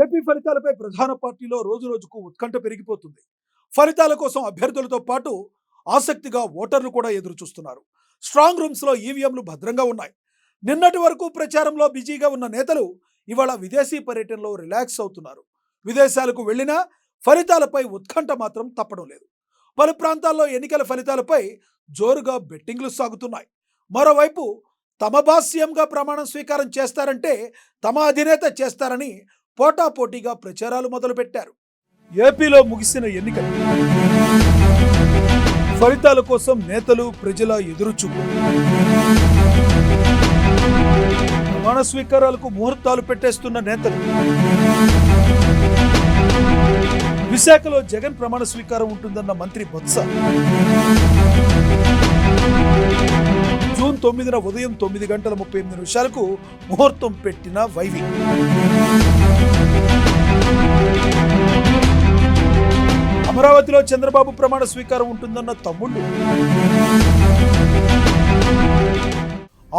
AP ఫలితాలపై ప్రధాన పార్టీలో రోజు రోజుకు ఉత్కంఠ పెరిగిపోతుంది. ఫలితాల కోసం అభ్యర్థులతో పాటు ఆసక్తిగా ఓటర్లు కూడా ఎదురు చూస్తున్నారు. స్ట్రాంగ్ రూమ్స్ లో ఈవీఎంలు భద్రంగా ఉన్నాయి. నిన్నటి వరకు ప్రచారంలో బిజీగా ఉన్న నేతలు ఇవాళ విదేశీ పర్యటనలో రిలాక్స్ అవుతున్నారు. విదేశాలకు వెళ్లినా ఫలితాలపై ఉత్కంఠ మాత్రం తప్పడం లేదు. పలు ప్రాంతాల్లో ఎన్నికల ఫలితాలపై జోరుగా బెట్టింగ్లు సాగుతున్నాయి. మరోవైపు తమ బాస్ సీఎంగా ప్రమాణం స్వీకారం చేస్తారంటే తమ అధినేత చేస్తారని పోటాపోటీగా ప్రచారాలు మొదలుపెట్టారు. ఏపీలో ముగిసిన ఎన్నికలు ఫలితాల కోసం నేతలు ప్రజల ఎదురుచూపు. ప్రమాణ స్వీకారాలకు ముహూర్తాలు పెట్టేస్తున్న నేతలు. విశాఖలో జగన్ ప్రమాణ స్వీకారం ఉంటుందన్న మంత్రి బొత్స. జూన్ 9న ఉదయం 9:38 ముహూర్తం పెట్టిన వైవి. అమరావతిలో చంద్రబాబు ప్రమాణ స్వీకారం ఉంటుందన్న తమ్ముళ్ళు.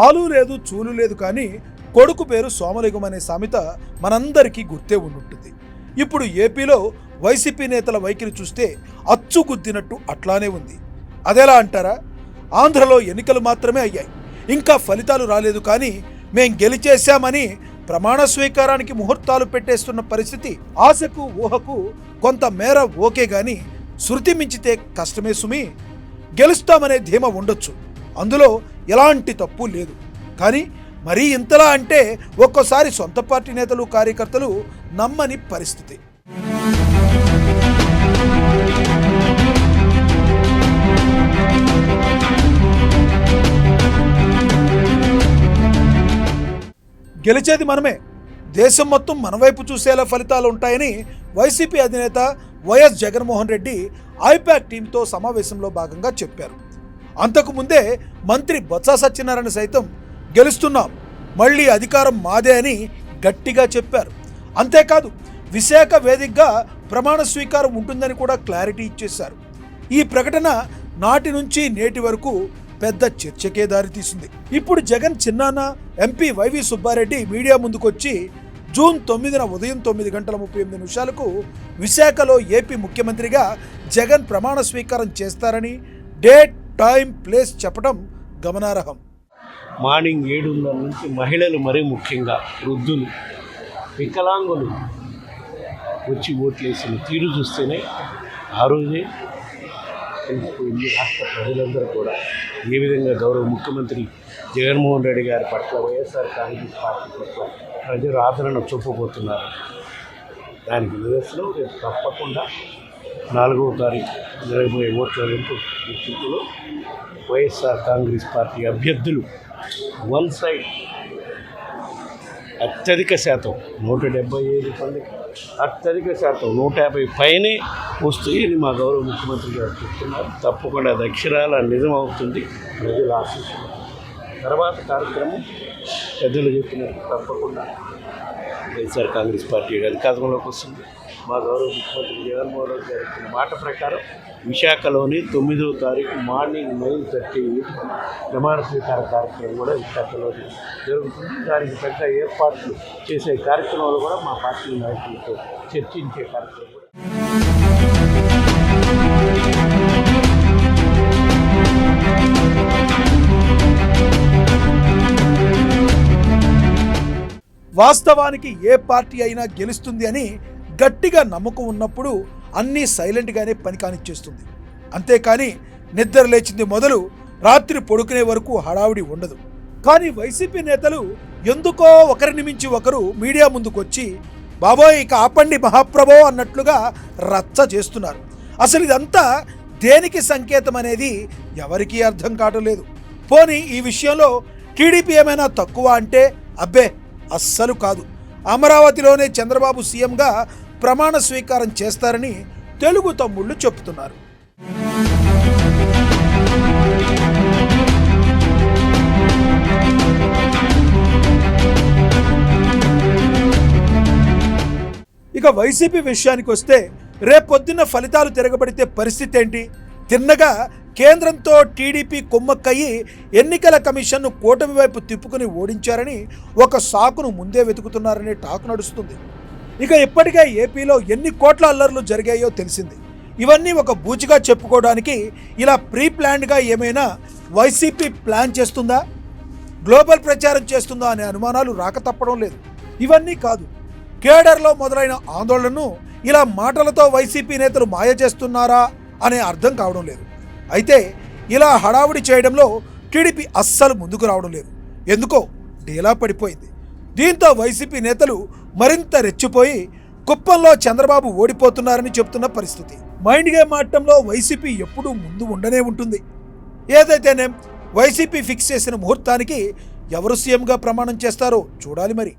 ఆలు లేదు చూలు లేదు కానీ కొడుకు పేరు సోమలింగం అనే సామెత మనందరికీ గుర్తే ఉండుంటుంది. ఇప్పుడు ఏపీలో వైసీపీ నేతల వైఖరి చూస్తే అచ్చుగుద్దినట్టు అట్లానే ఉంది. అదెలా అంటారా? ఆంధ్రలో ఎన్నికలు మాత్రమే అయ్యాయి, ఇంకా ఫలితాలు రాలేదు, కానీ మేం గెలిచేశామని ప్రమాణ స్వీకారానికి ముహూర్తాలు పెట్టేస్తున్న పరిస్థితి. ఆశకు ఊహకు కొంత మేర ఓకే గాని శృతి మించితే కష్టమే సుమి. గెలుస్తామనే ధీమా ఉండొచ్చు, అందులో ఎలాంటి తప్పు లేదు. కానీ మరీ ఇంతలా అంటే ఒక్కోసారి సొంత పార్టీ నేతలు కార్యకర్తలు నమ్మని పరిస్థితి. గెలిచేది మనమే, దేశం మొత్తం మన వైపు చూసేలా ఫలితాలు ఉంటాయని వైసీపీ అధినేత వైఎస్ జగన్మోహన్ రెడ్డి ఐపాక్ టీంతో సమావేశంలో భాగంగా చెప్పారు. అంతకుముందే మంత్రి బొత్స సత్యనారాయణ సైతం గెలుస్తున్నాం, మళ్ళీ అధికారం మాదే అని గట్టిగా చెప్పారు. అంతేకాదు విశాఖ వేదికగా ప్రమాణ స్వీకారం ఉంటుందని కూడా క్లారిటీ ఇచ్చేశారు. ఈ ప్రకటన నాటి నుంచి నేటి వరకు పెద్ద చర్చకే దారితీసింది. ఇప్పుడు జగన్ చిన్నాన్న ఎంపీ వైవి సుబ్బారెడ్డి మీడియా ముందుకొచ్చి జూన్ 9న ఉదయం 9:38 విశాఖలో ఏపీ ముఖ్యమంత్రిగా జగన్ ప్రమాణ స్వీకారం చేస్తారని డేట్, టైం, ప్లేస్ చెప్పడం గమనార్హం. మార్నింగ్ 7:30 నుంచి మహిళలు, మరీ ముఖ్యంగా వృద్ధులు, వికలాంగులు వచ్చి ఓట్లేసిన తీరు చూస్తేనే ఆ రోజే తెలిసిపోయింది రాష్ట్ర ప్రజలందరూ కూడా ఏ విధంగా గౌరవ ముఖ్యమంత్రి జగన్మోహన్ రెడ్డి గారి పట్ల, వైఎస్ఆర్ కాంగ్రెస్ పార్టీ పట్ల ప్రజలు ఆదరణ చూపబోతున్నారు. దానికి నిదర్శనం రేపు తప్పకుండా 4వ తారీఖు జరగబోయే ఓట్ల లెంపు స్థితిలో వైఎస్ఆర్ కాంగ్రెస్ పార్టీ అభ్యర్థులు వన్ సైడ్ అత్యధిక శాతం 175 మందికి అత్యధిక శాతం 150 పైనే వస్తాయని మా గౌరవ ముఖ్యమంత్రి గారు చెప్తున్నారు. తప్పకుండా అది అక్షరాల నిజం అవుతుంది. ప్రజలు ఆశిస్తున్నారు. తర్వాత కార్యక్రమం పెద్దలు చెప్పినట్టు తప్పకుండా వైఎస్ఆర్ కాంగ్రెస్ పార్టీ అధికారంలోకి వస్తుంది. మా గౌరవ ముఖ్యమంత్రి జగన్మోహన్ రెడ్డి గారు ఇచ్చిన మాట ప్రకారం విశాఖలోని 9వ తారీఖు మార్నింగ్ 9:30 ప్రమాణ స్వీకార కార్యక్రమం కూడా విశాఖలో జరుగుతుంది. దానికి పెద్ద ఏర్పాట్లు చేసే కార్యక్రమాలు కూడా మా పార్టీ నాయకులతో చర్చించే కార్యక్రమం కూడా. వాస్తవానికి ఏ పార్టీ అయినా గెలుస్తుంది అని గట్టిగా నమ్మకం ఉన్నప్పుడు అన్నీ సైలెంట్గానే పని కానిచ్చేస్తుంది. అంతేకాని నిద్ర లేచింది మొదలు రాత్రి పడుకునే వరకు హడావుడి ఉండదు. కానీ వైసీపీ నేతలు ఎందుకో ఒకరిని మించి ఒకరు మీడియా ముందుకొచ్చి బాబోయ్ ఇక ఆపండి మహాప్రభో అన్నట్లుగా రచ్చ చేస్తున్నారు. అసలు ఇదంతా దేనికి సంకేతం అనేది ఎవరికీ అర్థం కావట్లేదు. పోనీ ఈ విషయంలో టీడీపీ ఏమైనా తక్కువ అంటే అబ్బే అస్సలు కాదు. అమరావతిలోనే చంద్రబాబు సీఎంగా ప్రమాణ స్వీకారం చేస్తారని తెలుగు తమ్ముళ్ళు చెప్తున్నారు. ఇక వైసీపీ విషయానికి వస్తే రేపొద్దున్న ఫలితాలు తిరగబడితే పరిస్థితి ఏంటి? తిన్నగా కేంద్రంతో టీడీపీ కుమ్మక్కయ్యి ఎన్నికల కమిషన్ను కూటమి వైపు తిప్పుకుని ఓడించారని ఒక సాకును ముందే వెతుకుతున్నారనే టాక్ నడుస్తుంది. ఇక ఇప్పటికే ఏపీలో ఎన్ని కోట్ల అల్లర్లు జరిగాయో తెలిసింది. ఇవన్నీ ఒక బూచిగా చెప్పుకోవడానికి ఇలా ప్రీ ప్లాన్డ్గా ఏమైనా వైసీపీ ప్లాన్ చేస్తుందా, గ్లోబల్ ప్రచారం చేస్తుందా అనే అనుమానాలు రాక తప్పడం లేదు. ఇవన్నీ కాదు, కేడర్లో మొదలైన ఆందోళనను ఇలా మాటలతో వైసీపీ నేతలు మాయ చేస్తున్నారా అనే అర్థం కావడం లేదు. అయితే ఇలా హడావుడి చేయడంలో టీడీపీ అస్సలు ముందుకు రావడం లేదు. ఎందుకో డీలా పడిపోయింది. దీంతో వైసీపీ నేతలు మరింత రెచ్చిపోయి కుప్పంలో చంద్రబాబు ఓడిపోతున్నారని చెప్తున్న పరిస్థితి. మైండ్ గేమ్ ఆడటంలో వైసీపీ ఎప్పుడూ ముందు ఉండనే ఉంటుంది. ఏదైతేనే వైసీపీ ఫిక్స్ చేసిన ముహూర్తానికి ఎవరు సీఎంగా ప్రమాణం చేస్తారో చూడాలి మరి.